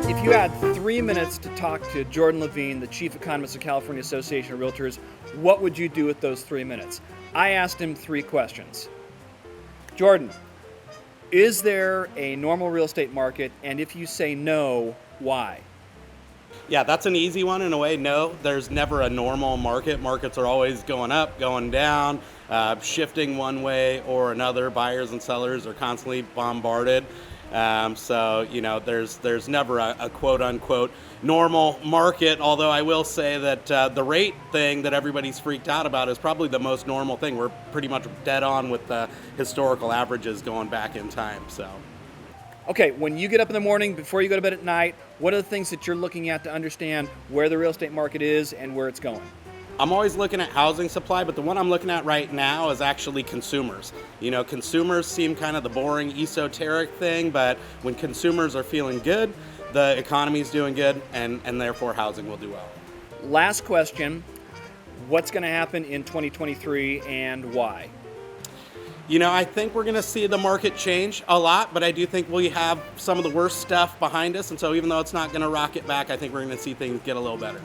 If you had 3 minutes to talk to Jordan Levine, the chief economist of California Association of Realtors, what would you do with those 3 minutes? I asked him 3 questions. Jordan, is there a normal real estate market? And if you say no, why? Yeah, that's an easy one in a way. No, there's never a normal market. Markets are always going up, going down, shifting one way or another. Buyers and sellers are constantly bombarded. There's never a quote unquote normal market. Although I will say that the rate thing that everybody's freaked out about is probably the most normal thing. We're pretty much dead on with the historical averages going back in time. So. Okay, when you get up in the morning, before you go to bed at night, what are the things that you're looking at to understand where the real estate market is and where it's going? I'm always looking at housing supply, but the one I'm looking at right now is actually consumers. You know, consumers seem kind of the boring, esoteric thing, but when consumers are feeling good, the economy's doing good, and therefore housing will do well. Last question, what's going to happen in 2023 and why? You know, I think we're going to see the market change a lot, but I do think we have some of the worst stuff behind us. And so even though it's not going to rocket back, I think we're going to see things get a little better.